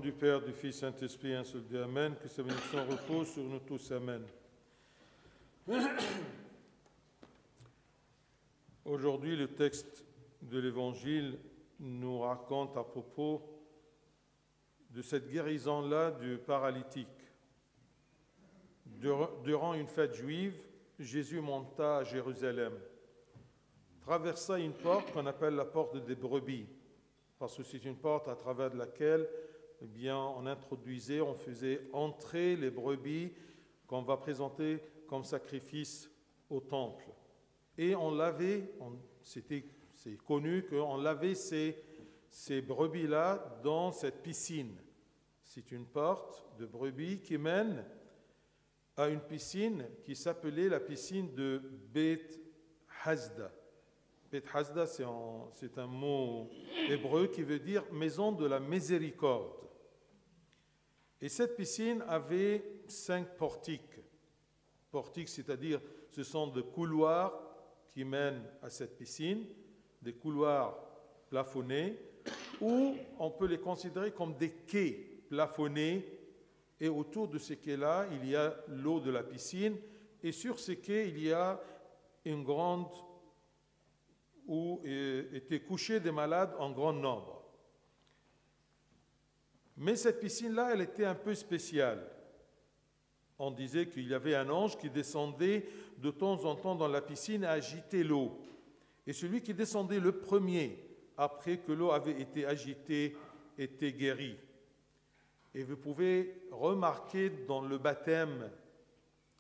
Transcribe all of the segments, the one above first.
du Père, du Fils, Saint-Esprit, un seul Dieu, Amen. Que sa bénédiction repose sur nous tous, Amen. Aujourd'hui, le texte de l'Évangile nous raconte à propos de cette guérison-là du paralytique. Durant une fête juive, Jésus monta à Jérusalem, traversa une porte qu'on appelle la porte des brebis, parce que c'est une porte à travers laquelle on introduisait, on faisait entrer les brebis qu'on va présenter comme sacrifice au temple. Et on lavait, c'est connu qu'on lavait ces brebis-là dans cette piscine. C'est une porte de brebis qui mène à une piscine qui s'appelait la piscine de Beth Hasda. Beth Hasda, c'est un mot hébreu qui veut dire maison de la miséricorde. Et cette piscine avait 5 portiques. Portiques, c'est-à-dire ce sont des couloirs qui mènent à cette piscine, des couloirs plafonnés, ou on peut les considérer comme des quais plafonnés. Et autour de ces quais-là, il y a l'eau de la piscine. Et sur ces quais, il y a une grande où étaient couchés des malades en grand nombre. Mais cette piscine-là, elle était un peu spéciale. On disait qu'il y avait un ange qui descendait de temps en temps dans la piscine et agitait l'eau. Et celui qui descendait le premier, après que l'eau avait été agitée, était guéri. Et vous pouvez remarquer dans le baptême,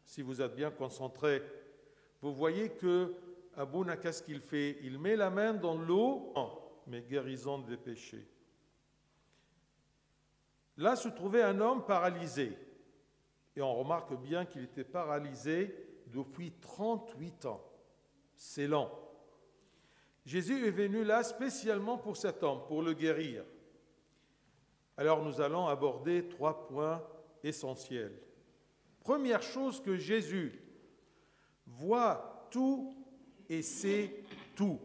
si vous êtes bien concentré, vous voyez que Abouna, qu'est-ce qu'il fait? Il met la main dans l'eau, mais guérison des péchés. Là se trouvait un homme paralysé. Et on remarque bien qu'il était paralysé depuis 38 ans. C'est long. Jésus est venu là spécialement pour cet homme, pour le guérir. Alors nous allons aborder 3 points essentiels. Première chose, que Jésus voit tout et sait tout.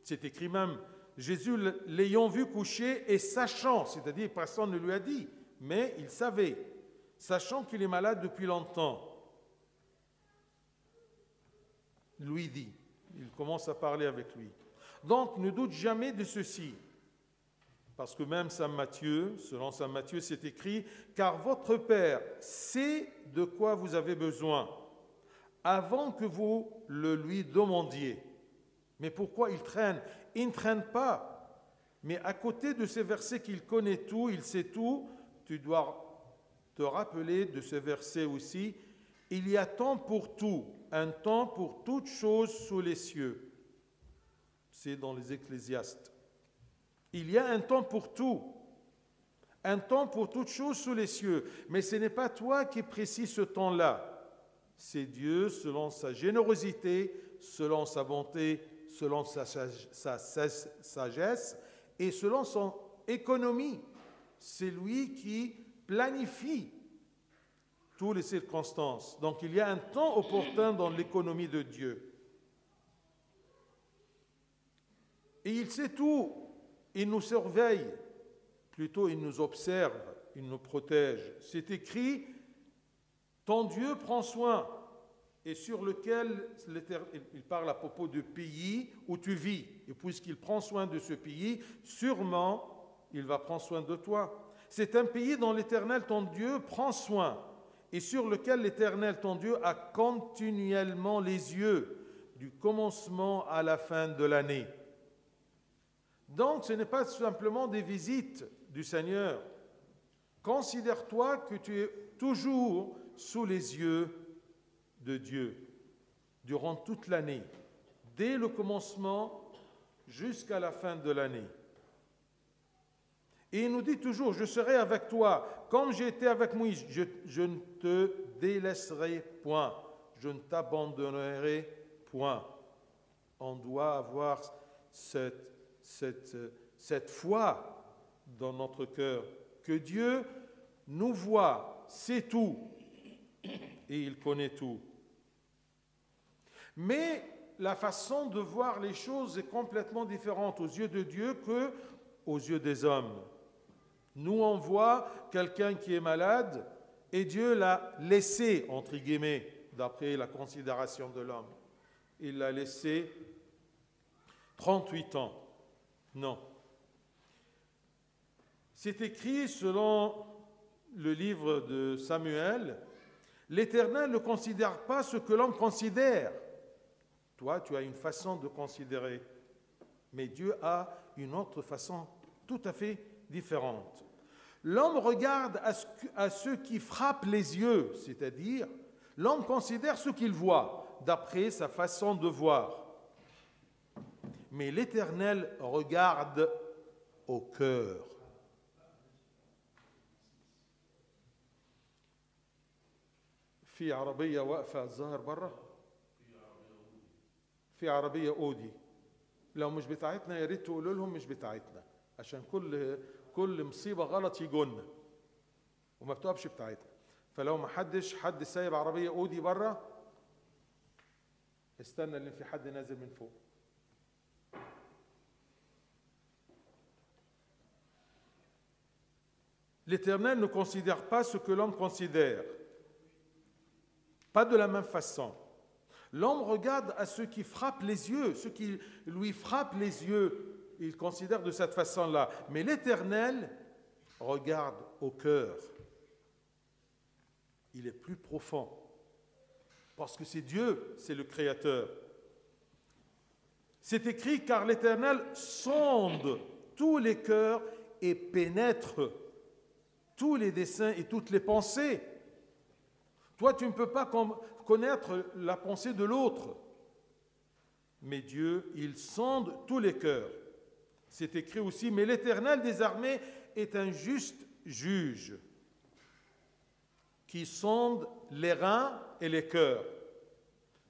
C'est écrit même, Jésus l'ayant vu coucher et sachant, c'est-à-dire personne ne lui a dit, mais il savait, sachant qu'il est malade depuis longtemps, lui dit, il commence à parler avec lui. Donc ne doute jamais de ceci, parce que même Saint Matthieu, selon Saint Matthieu, c'est écrit, car votre Père sait de quoi vous avez besoin, avant que vous le lui demandiez. Mais pourquoi il traîne? Il ne traîne pas. Mais à côté de ces versets qu'il connaît tout, il sait tout, tu dois te rappeler de ce verset aussi. Il y a temps pour tout, un temps pour toute chose sous les cieux. C'est dans les Ecclésiastes. Il y a un temps pour tout, un temps pour toute chose sous les cieux. Mais ce n'est pas toi qui précises ce temps-là. C'est Dieu, selon sa générosité, selon sa bonté, selon sa sagesse et selon son économie. C'est lui qui planifie toutes les circonstances. Donc il y a un temps opportun dans l'économie de Dieu. Et il sait tout. Il nous surveille, plutôt il nous observe, il nous protège. C'est écrit, ton Dieu prend soin, et sur lequel il parle à propos du pays où tu vis. Et puisqu'il prend soin de ce pays, sûrement il va prendre soin de toi. C'est un pays dont l'Éternel, ton Dieu, prend soin, et sur lequel l'Éternel, ton Dieu, a continuellement les yeux, du commencement à la fin de l'année. Donc, ce n'est pas simplement des visites du Seigneur. Considère-toi que tu es toujours sous les yeux de Dieu, durant toute l'année, dès le commencement jusqu'à la fin de l'année. Et il nous dit toujours, je serai avec toi, comme j'ai été avec Moïse, je ne te délaisserai point, je ne t'abandonnerai point. On doit avoir cette foi dans notre cœur, que Dieu nous voit, sait tout, et il connaît tout. Mais la façon de voir les choses est complètement différente aux yeux de Dieu qu'aux yeux des hommes. Nous, on voit quelqu'un qui est malade et Dieu l'a laissé, entre guillemets, d'après la considération de l'homme. Il l'a laissé 38 ans. Non. C'est écrit selon le livre de Samuel, l'Éternel ne considère pas ce que l'homme considère. Toi, tu as une façon de considérer, mais Dieu a une autre façon tout à fait différente. L'homme regarde à ce qui frappe les yeux, c'est-à-dire l'homme considère ce qu'il voit d'après sa façon de voir. Mais l'Éternel regarde au cœur. في عربية واقفة الظاهر برا في عربية أودي لو مش بتاعتنا يا ريت تقولوا لهم مش بتاعتنا عشان كل مصيبة غلط يجونا وما بتقفش بتاعتنا فلو ما حد سايب عربية أودي برا استنى اللي في حد نازل من فوق. L'Éternel ne considère pas ce que l'homme considère. Pas de la même façon. L'homme regarde à ce qui frappe les yeux, ce qui lui frappe les yeux, il considère de cette façon-là. Mais l'Éternel regarde au cœur. Il est plus profond. Parce que c'est Dieu, c'est le Créateur. C'est écrit car l'Éternel sonde tous les cœurs et pénètre tous les desseins et toutes les pensées. Toi, tu ne peux pas connaître la pensée de l'autre. Mais Dieu, il sonde tous les cœurs. C'est écrit aussi, mais l'Éternel des armées est un juste juge qui sonde les reins et les cœurs.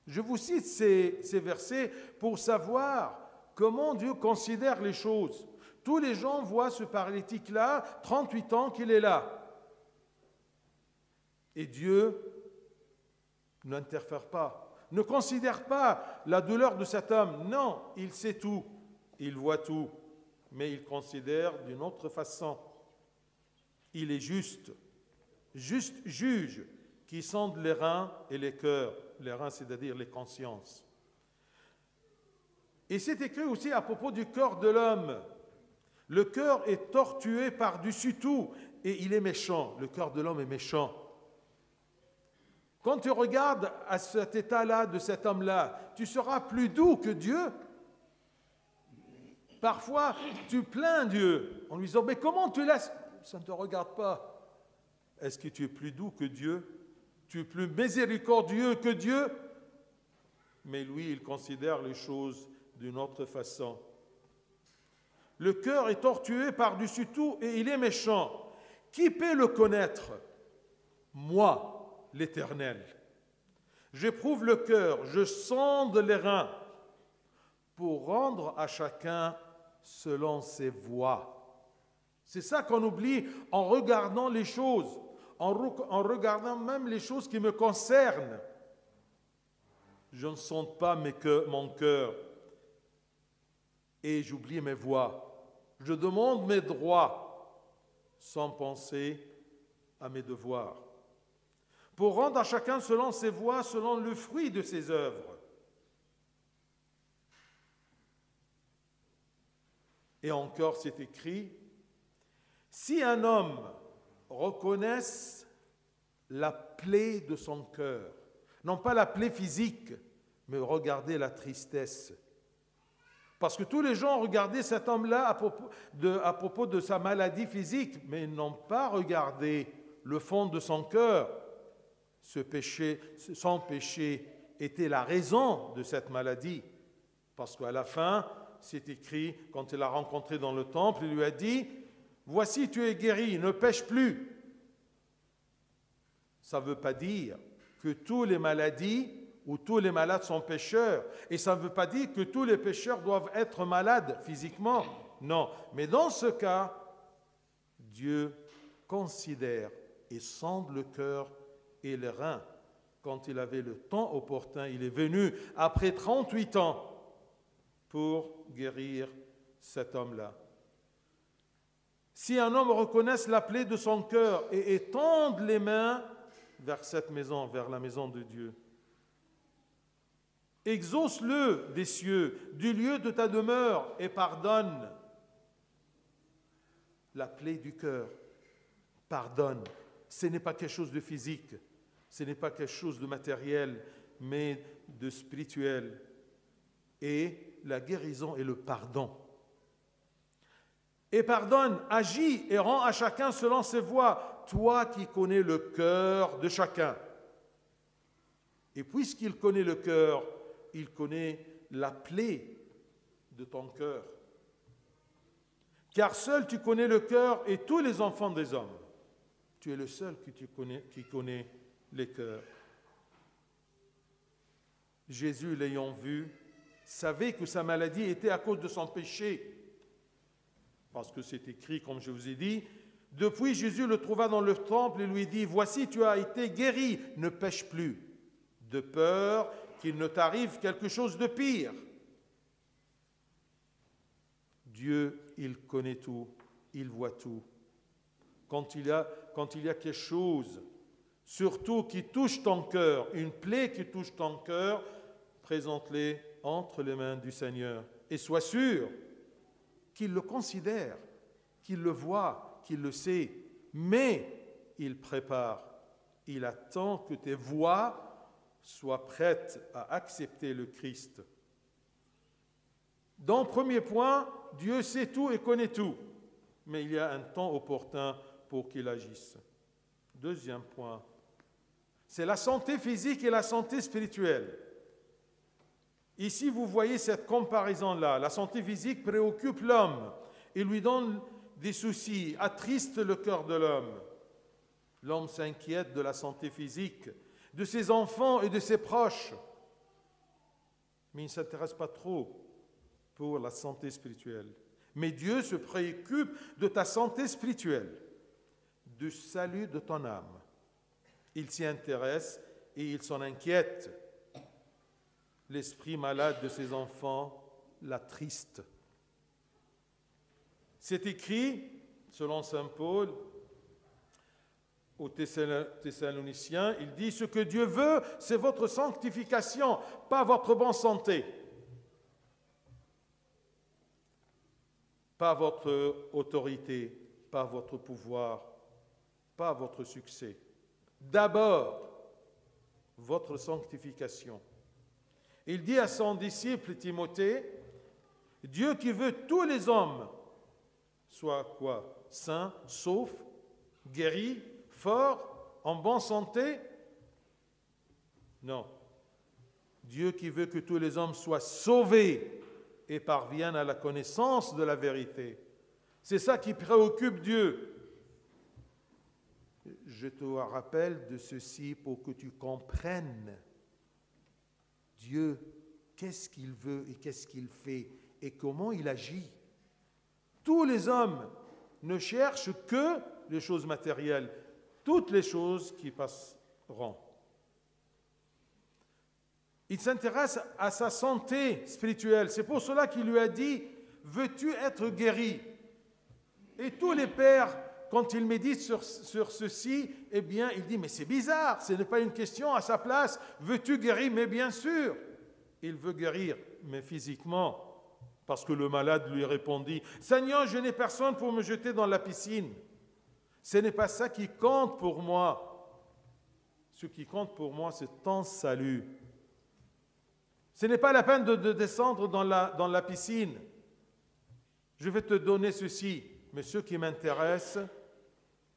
Je vous cite ces versets pour savoir comment Dieu considère les choses. Tous les gens voient ce paralytique-là, 38 ans qu'il est là. Et Dieu n'interfère pas, ne considère pas la douleur de cet homme. Non, il sait tout, il voit tout, mais il considère d'une autre façon. Il est juste juge qui sonde les reins et les cœurs. Les reins, c'est-à-dire les consciences. Et c'est écrit aussi à propos du corps de l'homme. Le cœur est tortué par-dessus tout et il est méchant. Le cœur de l'homme est méchant. Quand tu regardes à cet état-là de cet homme-là, tu seras plus doux que Dieu. Parfois, tu plains Dieu en lui disant, mais comment tu laisses? Ça ne te regarde pas. Est-ce que tu es plus doux que Dieu? Tu es plus miséricordieux que Dieu? Mais lui, il considère les choses d'une autre façon. Le cœur est tortué par-dessus tout et il est méchant. Qui peut le connaître? Moi, l'Éternel. J'éprouve le cœur, je sonde les reins pour rendre à chacun selon ses voies. C'est ça qu'on oublie en regardant les choses, en regardant même les choses qui me concernent. Je ne sonde pas mon cœur et j'oublie mes voies. Je demande mes droits sans penser à mes devoirs. Pour rendre à chacun selon ses voies, selon le fruit de ses œuvres. Et encore, c'est écrit, si un homme reconnaisse la plaie de son cœur, non pas la plaie physique, mais regardez la tristesse. Parce que tous les gens ont regardé cet homme-là à propos de sa maladie physique, mais ils n'ont pas regardé le fond de son cœur. Son péché était la raison de cette maladie. Parce qu'à la fin, c'est écrit, quand il l'a rencontré dans le temple, il lui a dit, « Voici, tu es guéri, ne pêche plus. » Ça ne veut pas dire que toutes les maladies ou tous les malades sont pécheurs. Et ça ne veut pas dire que tous les pécheurs doivent être malades physiquement. Non, mais dans ce cas, Dieu considère et sonde le cœur et les reins. Quand il avait le temps opportun, il est venu après 38 ans pour guérir cet homme-là. Si un homme reconnaisse la plaie de son cœur et étende les mains vers cette maison, vers la maison de Dieu. Exauce-le des cieux, du lieu de ta demeure, et pardonne la plaie du cœur. Pardonne. Ce n'est pas quelque chose de physique, ce n'est pas quelque chose de matériel, mais de spirituel. Et la guérison est le pardon. Et pardonne, agis et rends à chacun selon ses voies, toi qui connais le cœur de chacun. Et puisqu'il connaît le cœur, il connaît la plaie de ton cœur. Car seul tu connais le cœur et tous les enfants des hommes. Tu es le seul qui connaît les cœurs. Jésus, l'ayant vu, savait que sa maladie était à cause de son péché. Parce que c'est écrit, comme je vous ai dit, depuis Jésus le trouva dans le temple et lui dit, « Voici, tu as été guéri, ne pêche plus, de peur qu'il ne t'arrive quelque chose de pire. » Dieu, il connaît tout, il voit tout. Quand il y a quelque chose, surtout qui touche ton cœur, une plaie qui touche ton cœur, présente-les entre les mains du Seigneur et sois sûr qu'il le considère, qu'il le voit, qu'il le sait, mais il prépare, il attend que tes voix soient prêtes à accepter le Christ. Dans le premier point, Dieu sait tout et connaît tout, mais il y a un temps opportun pour qu'il agisse. Deuxième point, c'est la santé physique et la santé spirituelle. Ici, vous voyez cette comparaison-là. La santé physique préoccupe l'homme et lui donne des soucis, attriste le cœur de l'homme. L'homme s'inquiète de la santé physique, de ses enfants et de ses proches, mais il ne s'intéresse pas trop pour la santé spirituelle. Mais Dieu se préoccupe de ta santé spirituelle, du salut de ton âme. Il s'y intéresse et il s'en inquiète. L'esprit malade de ses enfants l'attriste. C'est écrit, selon saint Paul, aux Thessaloniciens, il dit « Ce que Dieu veut, c'est votre sanctification, pas votre bonne santé. » Pas votre autorité, pas votre pouvoir, pas votre succès. D'abord, votre sanctification. Il dit à son disciple Timothée, Dieu qui veut tous les hommes soient quoi? Saints, saufs, guéris, forts, en bonne santé? Non. Dieu qui veut que tous les hommes soient sauvés et parviennent à la connaissance de la vérité. C'est ça qui préoccupe Dieu. Je te rappelle de ceci pour que tu comprennes Dieu, qu'est-ce qu'il veut et qu'est-ce qu'il fait et comment il agit. Tous les hommes ne cherchent que les choses matérielles, toutes les choses qui passeront. Il s'intéresse à sa santé spirituelle. C'est pour cela qu'il lui a dit, « Veux-tu être guéri ?» Et tous les pères, quand ils méditent sur ceci, eh bien, il dit, mais c'est bizarre, ce n'est pas une question à sa place. Veux-tu guérir? Mais bien sûr, il veut guérir, mais physiquement, parce que le malade lui répondit, Seigneur, je n'ai personne pour me jeter dans la piscine. Ce n'est pas ça qui compte pour moi. Ce qui compte pour moi, c'est ton salut. Ce n'est pas la peine de descendre dans la piscine. Je vais te donner ceci, mais ce qui m'intéresse,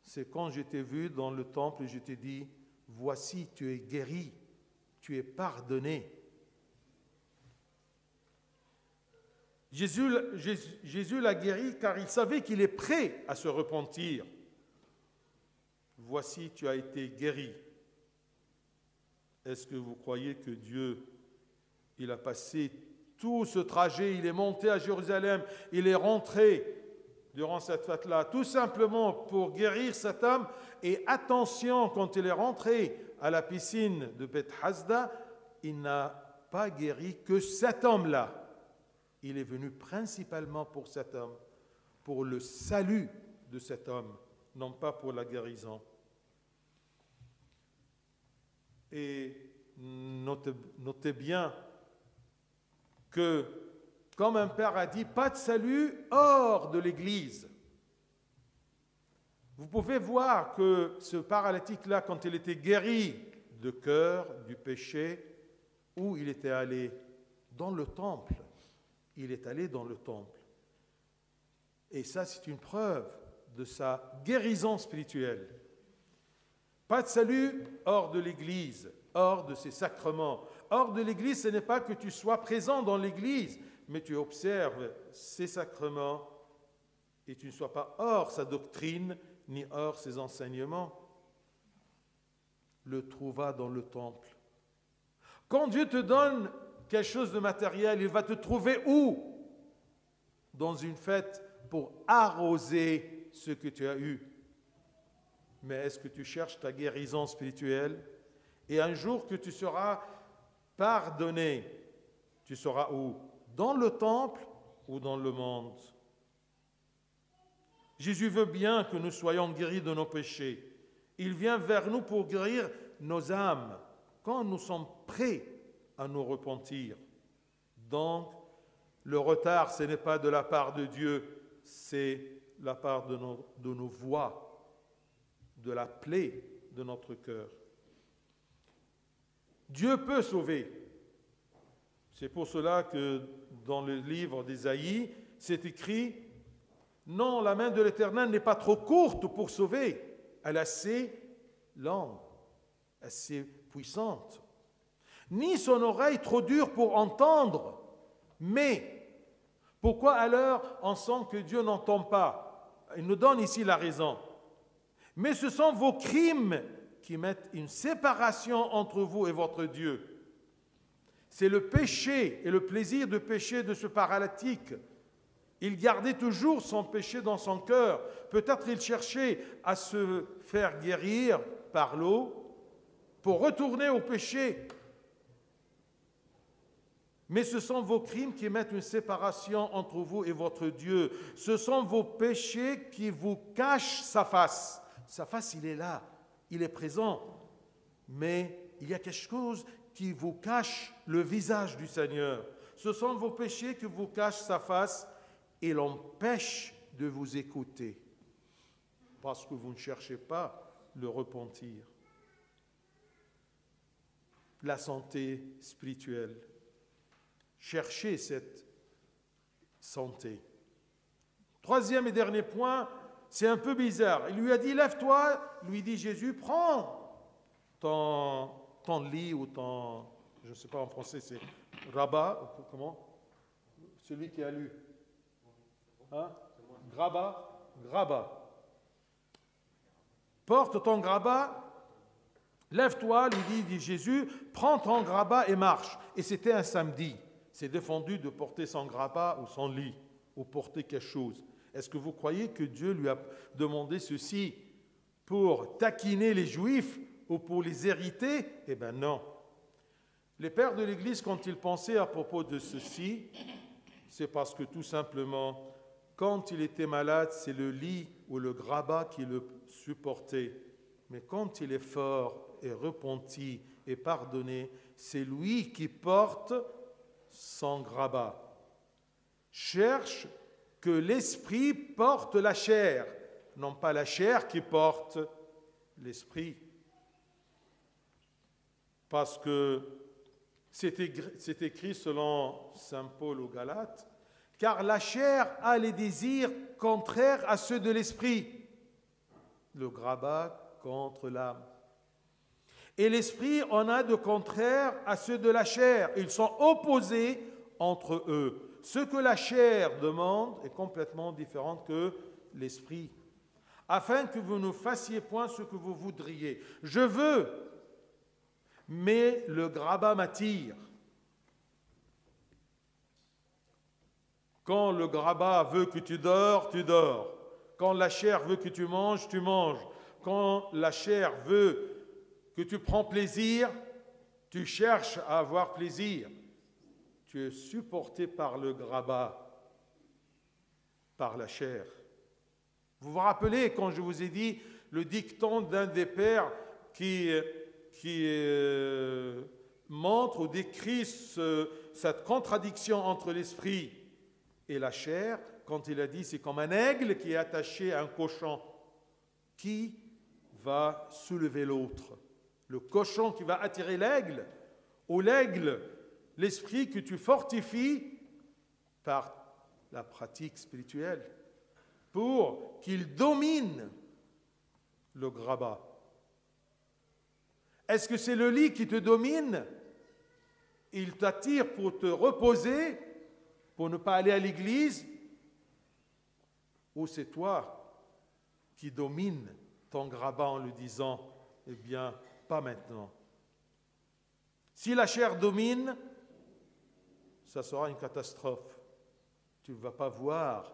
c'est quand je t'ai vu dans le temple et je t'ai dit, voici, tu es guéri, tu es pardonné. Jésus l'a guéri car il savait qu'il est prêt à se repentir. Voici, tu as été guéri. Est-ce que vous croyez que Dieu, il a passé tout ce trajet, il est monté à Jérusalem, il est rentré durant cette fête-là, tout simplement pour guérir cet homme. Et attention, quand il est rentré à la piscine de Beth Hasda, il n'a pas guéri que cet homme-là. Il est venu principalement pour cet homme, pour le salut de cet homme, non pas pour la guérison. Et notez bien que, comme un père a dit, pas de salut hors de l'Église. Vous pouvez voir que ce paralytique-là, quand il était guéri de cœur, du péché, où il était allé? Dans le temple. Il est allé dans le temple. Et ça, c'est une preuve de sa guérison spirituelle. Pas de salut hors de l'Église, hors de ses sacrements. Hors de l'Église, ce n'est pas que tu sois présent dans l'Église, mais tu observes ses sacrements et tu ne sois pas hors sa doctrine ni hors ses enseignements. Le trouva dans le temple. Quand Dieu te donne quelque chose de matériel, il va te trouver où? Dans une fête pour arroser ce que tu as eu. Mais est-ce que tu cherches ta guérison spirituelle? Et un jour que tu seras pardonné, tu seras où? Dans le temple ou dans le monde? Jésus veut bien que nous soyons guéris de nos péchés. Il vient vers nous pour guérir nos âmes quand nous sommes prêts à nous repentir. Donc, le retard, ce n'est pas de la part de Dieu, c'est la part de nos voix, de la plaie de notre cœur. Dieu peut sauver. C'est pour cela que dans le livre d'Ésaïe, c'est écrit « Non, la main de l'Éternel n'est pas trop courte pour sauver, elle est assez longue, assez puissante. Ni son oreille trop dure pour entendre. Mais pourquoi alors on sent que Dieu n'entend pas? Il nous donne ici la raison. Mais ce sont vos crimes qui mettent une séparation entre vous et votre Dieu. C'est le péché et le plaisir de pécher de ce paralytique. Il gardait toujours son péché dans son cœur. Peut-être il cherchait à se faire guérir par l'eau pour retourner au péché. Mais ce sont vos crimes qui mettent une séparation entre vous et votre Dieu. Ce sont vos péchés qui vous cachent sa face. Sa face, il est là, il est présent. Mais il y a quelque chose qui vous cache le visage du Seigneur. Ce sont vos péchés qui vous cachent sa face et l'empêchent de vous écouter. Parce que vous ne cherchez pas le repentir. La santé spirituelle. Cherchez cette santé. Troisième et dernier point, c'est un peu bizarre. Il lui a dit, lève-toi, lui dit Jésus, prends ton lit ou ton, je ne sais pas en français, c'est rabat, comment? Celui qui a lu. Hein? Grabat. Porte ton grabat, lève-toi, lui dit Jésus, prends ton grabat et marche. Et c'était un samedi. C'est défendu de porter son grabat ou son lit, ou porter quelque chose. Est-ce que vous croyez que Dieu lui a demandé ceci pour taquiner les Juifs ou pour les irriter? Eh bien non. Les pères de l'Église, quand ils pensaient à propos de ceci, c'est parce que tout simplement, quand il était malade, c'est le lit ou le grabat qui le supportait. Mais quand il est fort et repenti et pardonné, c'est lui qui porte son grabat. Cherche que l'esprit porte la chair, non pas la chair qui porte l'esprit. Parce que c'est écrit selon saint Paul aux Galates, car la chair a les désirs contraires à ceux de l'esprit, le grabat contre l'âme. Et l'esprit en a de contraires à ceux de la chair. Ils sont opposés entre eux. Ce que la chair demande est complètement différent que l'esprit. Afin que vous ne fassiez point ce que vous voudriez. Je veux, mais le grabat m'attire. Quand le grabat veut que tu dors, tu dors. Quand la chair veut que tu manges, tu manges. Quand la chair veut que tu prends plaisir, tu cherches à avoir plaisir. Tu es supporté par le grabat, par la chair. Vous vous rappelez quand je vous ai dit le dicton d'un des pères qui montre ou décrit cette contradiction entre l'esprit et la chair, quand il a dit c'est comme un aigle qui est attaché à un cochon. Qui va soulever l'autre? Le cochon qui va attirer l'aigle, ou l'aigle, l'esprit que tu fortifies par la pratique spirituelle pour qu'il domine le grabat. Est-ce que c'est le lit qui te domine? Il t'attire pour te reposer, pour ne pas aller à l'église? Ou c'est toi qui domine ton grabat en lui disant, eh bien, pas maintenant. Si la chair domine, ça sera une catastrophe. Tu ne vas pas voir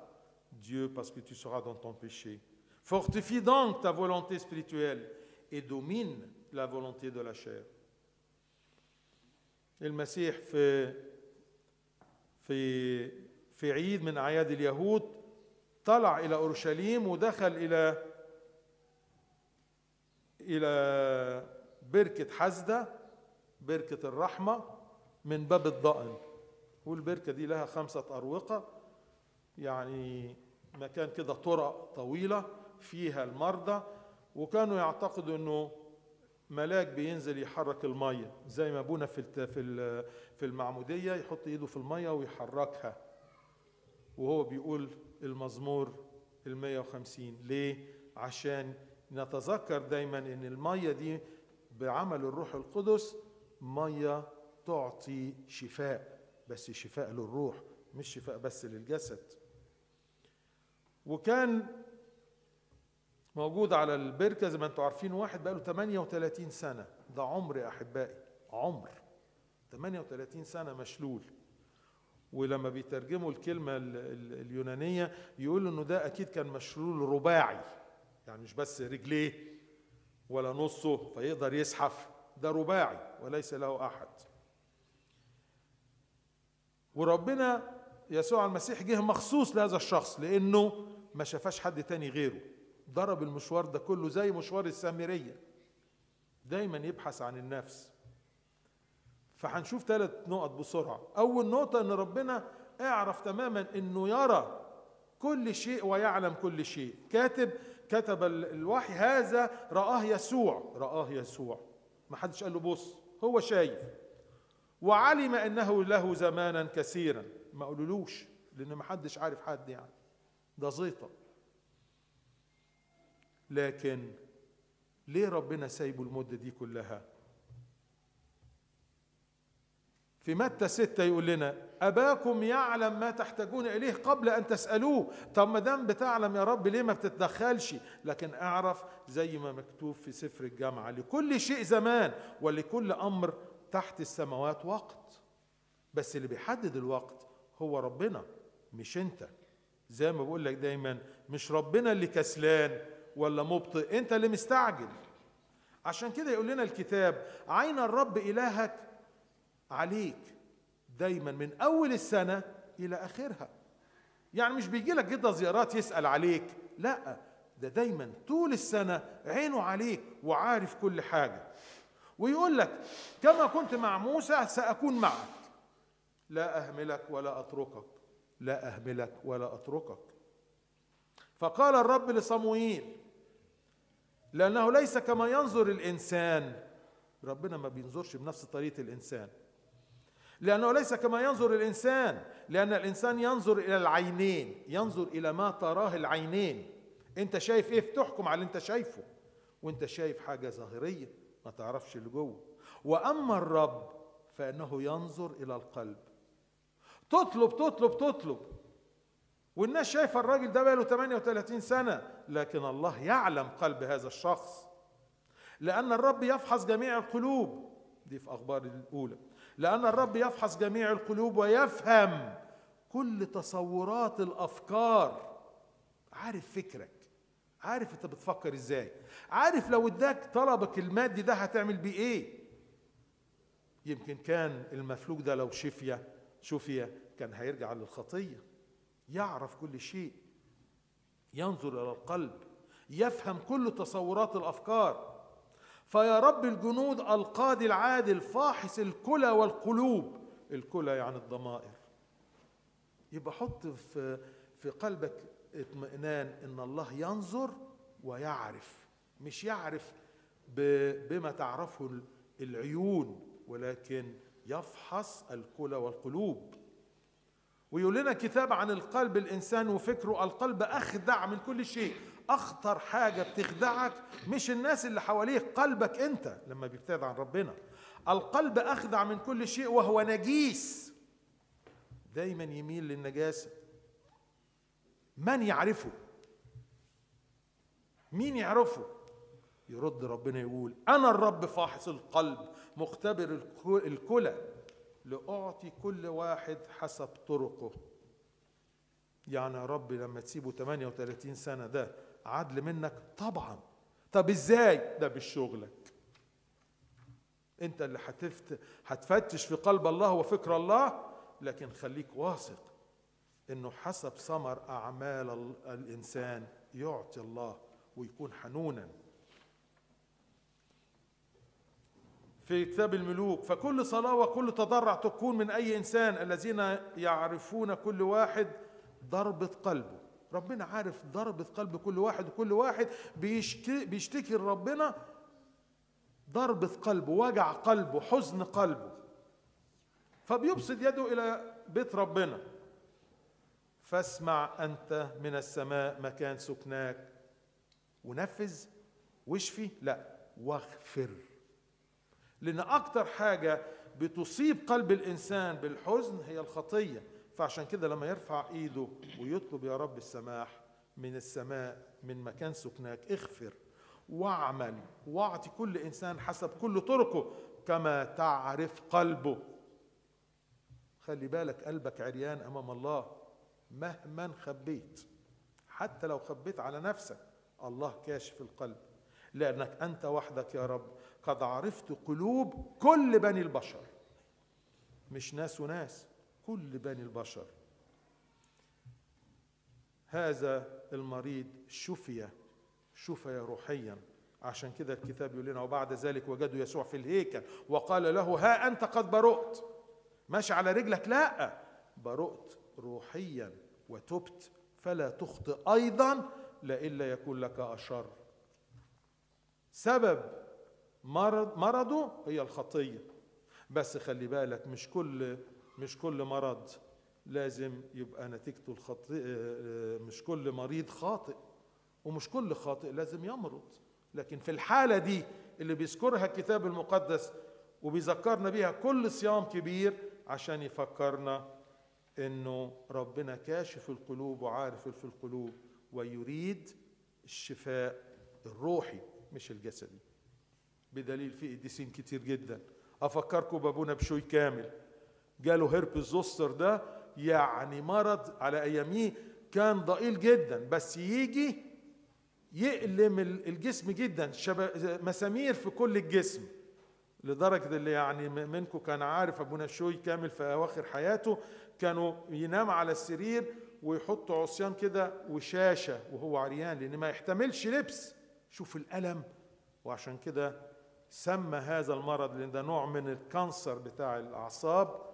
Dieu parce que tu seras dans ton péché. Fortifie donc ta volonté spirituelle et domine la volonté de la chair. المسيح في عيد من أعياد اليهود طلع إلى أورشليم ودخل إلى بركة حزدة، بركة الرحمة، من باب الضأن. والبركة دي لها 5 أروقة، يعني مكان كده طرق طويلة فيها المرضى، وكانوا يعتقدوا إنه ملاك بينزل يحرك المية زي ما ابونا في المعمودية يحط ايده في المية ويحركها، وهو بيقول المزمور 150. ليه؟ عشان نتذكر دايما ان المية دي بعمل الروح القدس مية تعطي شفاء، بس شفاء للروح مش شفاء بس للجسد. وكان موجود على البركة زي ما انتم عارفين واحد بقى له 38 سنة. ده عمر يا أحبائي، عمر 38 سنة مشلول. ولما بيترجموا الكلمة اليونانية يقولوا انه ده اكيد كان مشلول رباعي، يعني مش بس رجليه ولا نصه فيقدر يزحف، ده رباعي وليس له احد. وربنا يسوع المسيح جه مخصوص لهذا الشخص لانه ما شافاش حد تاني غيره. ضرب المشوار ده كله زي مشوار السامرية، دايما يبحث عن النفس. فهنشوف 3 نقط بسرعة. أول نقطة أن ربنا اعرف تماما أنه يرى كل شيء ويعلم كل شيء. كتب الوحي هذا رآه يسوع، ما حدش قال له بص، هو شايف. وعلم أنه له زمانا كثيرا، ما قالولوش لأن ما حدش عارف حد، يعني ده زيطة. لكن ليه ربنا سايبه المدة دي كلها؟ في متى 6 يقول لنا أباكم يعلم ما تحتاجون إليه قبل أن تسألوه. طب ما دام بتعلم يا رب ليه ما بتتدخلش؟ لكن أعرف زي ما مكتوب في سفر الجامعة لكل شيء زمان ولكل أمر تحت السماوات وقت. بس اللي بيحدد الوقت هو ربنا مش أنت. زي ما بقول لك دايما، مش ربنا اللي كسلان ولا مبطئ، أنت اللي مستعجل. عشان كده يقول لنا الكتاب عين الرب إلهك عليك دايما من أول السنة إلى آخرها. يعني مش بيجي لك كده زيارات يسأل عليك، لا، ده دايما طول السنة عينه عليك وعارف كل حاجة. ويقول لك كما كنت مع موسى سأكون معك، لا أهملك ولا أتركك، لا أهملك ولا أتركك. فقال الرب لصموئيل لأنه ليس كما ينظر الإنسان. ربنا ما بينظرش بنفس طريقة الإنسان، لأنه ليس كما ينظر الإنسان، لأن الإنسان ينظر إلى العينين، ينظر إلى ما تراه العينين. أنت شايف إيه بتحكم على اللي أنت شايفه، وأنت شايف حاجة ظاهرية ما تعرفش اللي جوه. وأما الرب فإنه ينظر إلى القلب. تطلب تطلب تطلب، والناس شايفة الراجل ده بقاله 38 سنة، لكن الله يعلم قلب هذا الشخص. لأن الرب يفحص جميع القلوب، دي في أخبار الأولى. لأن الرب يفحص جميع القلوب ويفهم كل تصورات الأفكار. عارف فكرك، عارف أنت بتفكر إزاي، عارف لو اداك طلبك المادي ده هتعمل بيه إيه. يمكن كان المفلوج ده لو شفية كان هيرجع للخطية. يعرف كل شيء. ينظر إلى القلب، يفهم كل تصورات الأفكار. فيا رب الجنود القاضي العادل فاحص الكلى والقلوب. الكلى يعني الضمائر. يبقى حط في قلبك اطمئنان ان الله ينظر ويعرف، مش يعرف بما تعرفه العيون، ولكن يفحص الكلى والقلوب. ويقول لنا كتاب عن القلب الإنسان وفكره: القلب أخدع من كل شيء. أخطر حاجة بتخدعك مش الناس اللي حواليك، قلبك أنت لما بيبتعد عن ربنا. القلب أخدع من كل شيء وهو نجيس، دايما يميل للنجاسة. من يعرفه؟ مين يعرفه؟ يرد ربنا يقول: أنا الرب فاحص القلب مختبر الكلى لأعطي كل واحد حسب طرقه. يعني يا رب لما تسيبه 38 سنة ده عدل منك؟ طبعا. طب ازاي؟ ده بالشغلك انت اللي هتفتش في قلب الله وفكر الله. لكن خليك واثق انه حسب ثمر اعمال الانسان يعطي الله ويكون حنونا. في كتاب الملوك: فكل صلاة وكل تضرع تكون من أي إنسان الذين يعرفون كل واحد ضربة قلبه. ربنا عارف ضربة قلب كل واحد، وكل واحد بيشتكي لربنا ضربة قلبه، وجع قلبه، حزن قلبه، فبيبسط يده إلى بيت ربنا. فاسمع أنت من السماء مكان سكناك، ونفذ واشفي، لا واغفر. لأن أكتر حاجة بتصيب قلب الإنسان بالحزن هي الخطية. فعشان كده لما يرفع إيده ويطلب: يا رب السماح من السماء من مكان سكناك، اغفر واعمل واعطي كل إنسان حسب كل طرقه كما تعرف قلبه. خلي بالك قلبك عريان أمام الله مهما خبيت، حتى لو خبيت على نفسك الله كاشف القلب، لأنك أنت وحدك يا رب قد عرفت قلوب كل بني البشر. مش ناس وناس، كل بني البشر. هذا المريض شفي روحيا. عشان كده الكتاب يقول لنا: وبعد ذلك وجدوا يسوع في الهيكل وقال له: ها أنت قد برؤت. ماشي على رجلك؟ لا، برؤت روحيا وتبت، فلا تخطئ أيضا لئلا يكون لك أشر. سبب مرضه هي الخطية. بس خلي بالك مش كل مرض لازم يبقى نتيجته الخطيئة. مش كل مريض خاطئ، ومش كل خاطئ لازم يمرض. لكن في الحالة دي اللي بيذكرها الكتاب المقدس وبيذكرنا بيها كل صيام كبير، عشان يفكرنا انه ربنا كاشف القلوب وعارف في القلوب، ويريد الشفاء الروحي مش الجسدي. بدليل في قديسين كتير جدا. افكركم بابونا بشوي كامل، جاله هيربس زوستر، ده يعني مرض على اياميه كان ضئيل جدا، بس يجي يألم الجسم جدا، مسامير في كل الجسم، لدرجة اللي يعني منكم كان عارف ابونا شوي كامل في اواخر حياته كانوا ينام على السرير ويحطوا عصيان كده وشاشة وهو عريان، لان ما يحتملش لبس. شوف الألم. وعشان كده سمى هذا المرض، لأن ده نوع من الكانسر بتاع الأعصاب،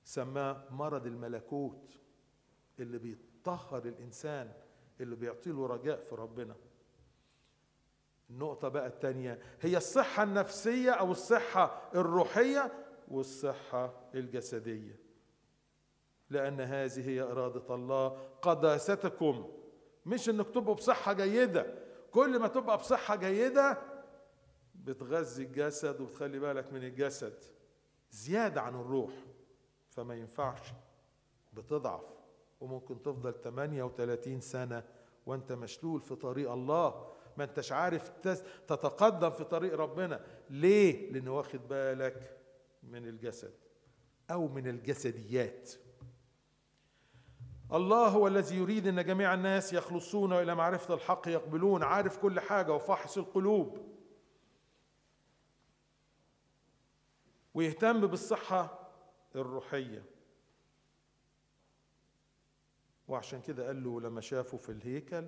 سماه مرض الملكوت، اللي بيطهر الإنسان، اللي بيعطيله رجاء في ربنا. النقطة بقى التانية هي الصحة النفسية أو الصحة الروحية والصحة الجسدية، لأن هذه هي إرادة الله قداستكم. مش إنك تبقوا بصحة جيدة، كل ما تبقى بصحة جيدة بتغذي الجسد وبتخلي بالك من الجسد زيادة عن الروح، فما ينفعش، بتضعف وممكن تفضل 38 سنة وانت مشلول في طريق الله، ما انتش عارف تتقدم في طريق ربنا. ليه؟ لأنه واخد بالك من الجسد أو من الجسديات. الله هو الذي يريد أن جميع الناس يخلصون إلى معرفة الحق يقبلون، عارف كل حاجة وفحص القلوب، ويهتم بالصحة الروحية. وعشان كده قال له لما شافه في الهيكل: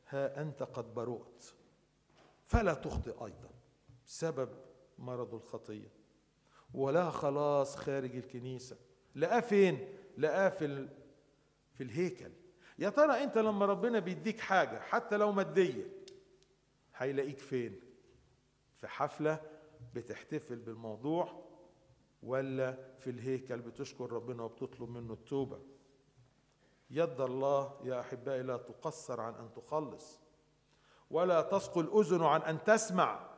ها أنت قد برؤت فلا تخطئ أيضا. سبب مرض الخطية، ولا خلاص خارج الكنيسة. لقاه فين؟ لقاه في الهيكل. يا ترى انت لما ربنا بيديك حاجة حتى لو مادية هيلاقيك فين؟ في حفلة بتحتفل بالموضوع، ولا في الهيكل بتشكر ربنا وبتطلب منه التوبة؟ يد الله يا أحبائي لا تقصر عن أن تخلص، ولا تثقل أذن عن أن تسمع،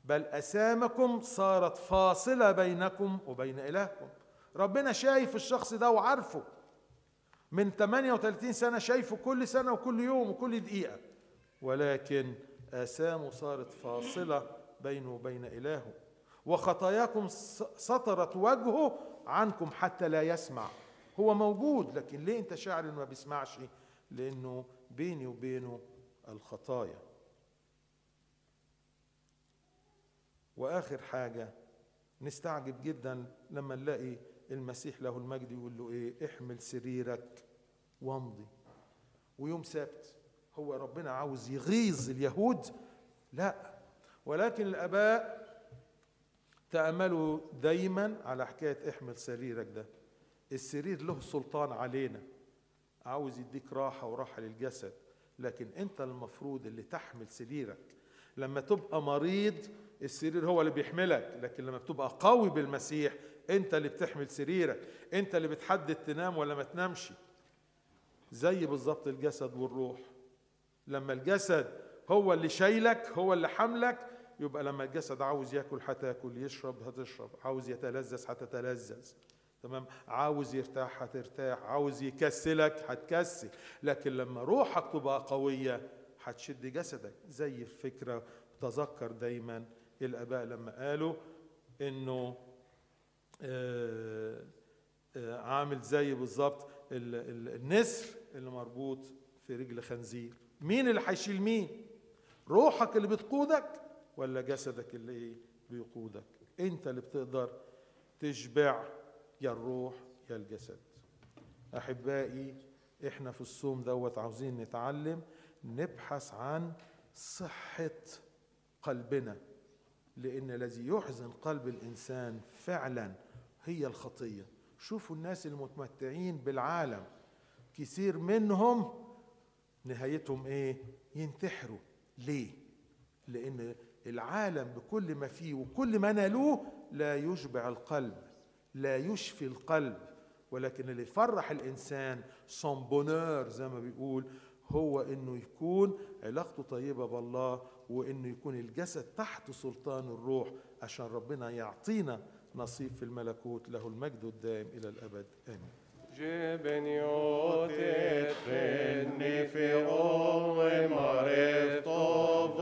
بل أسامكم صارت فاصلة بينكم وبين إلهكم. ربنا شايف الشخص ده وعارفه من 38 سنة، شايفه كل سنة وكل يوم وكل دقيقة، ولكن آثامه صارت فاصلة بينه وبين إلهه. وخطاياكم سطرت وجهه عنكم حتى لا يسمع. هو موجود، لكن ليه انت شاعر انه ما بيسمعش؟ لانه بيني وبينه الخطايا. واخر حاجة نستعجب جدا لما نلاقي المسيح له المجد يقول له ايه؟ احمل سريرك وامضي. ويوم سبت هو ربنا عاوز يغيظ اليهود؟ لا، ولكن الاباء تأملوا دايما على حكاية احمل سريرك ده. السرير له سلطان علينا، عاوز يديك راحة وراحة للجسد، لكن انت المفروض اللي تحمل سريرك. لما تبقى مريض السرير هو اللي بيحملك، لكن لما بتبقى قوي بالمسيح انت اللي بتحمل سريرك، انت اللي بتحدد تنام ولا ما تنامش. زي بالظبط الجسد والروح. لما الجسد هو اللي شايلك، هو اللي حملك، يبقى لما الجسد عاوز ياكل هتاكل، يشرب هتشرب، عاوز يتلذذ هتتلذذ، تمام؟ عاوز يرتاح هترتاح، عاوز يكسلك هتكسل. لكن لما روحك تبقى قوية هتشد جسدك. زي الفكرة، تذكر دايما الآباء لما قالوا إنه عامل زي بالظبط النسر اللي مربوط في رجل خنزير. مين اللي هيشيل مين؟ روحك اللي بتقودك ولا جسدك اللي بيقودك؟ انت اللي بتقدر تشبع يا الروح يا الجسد. احبائي، احنا في الصوم دوت عاوزين نتعلم نبحث عن صحة قلبنا، لان الذي يحزن قلب الانسان فعلا هي الخطية. شوفوا الناس المتمتعين بالعالم، كثير منهم نهايتهم ايه؟ ينتحروا. ليه؟ لان العالم بكل ما فيه وكل ما نالوه لا يشبع القلب، لا يشفي القلب. ولكن اللي يفرح الانسان سون بونور زي ما بيقول هو انه يكون علاقته طيبة بالله، وانه يكون الجسد تحت سلطان الروح، عشان ربنا يعطينا نصيب في الملكوت. له المجد الدائم الى الابد، امين. جبنيوت اتخني في أول معرفته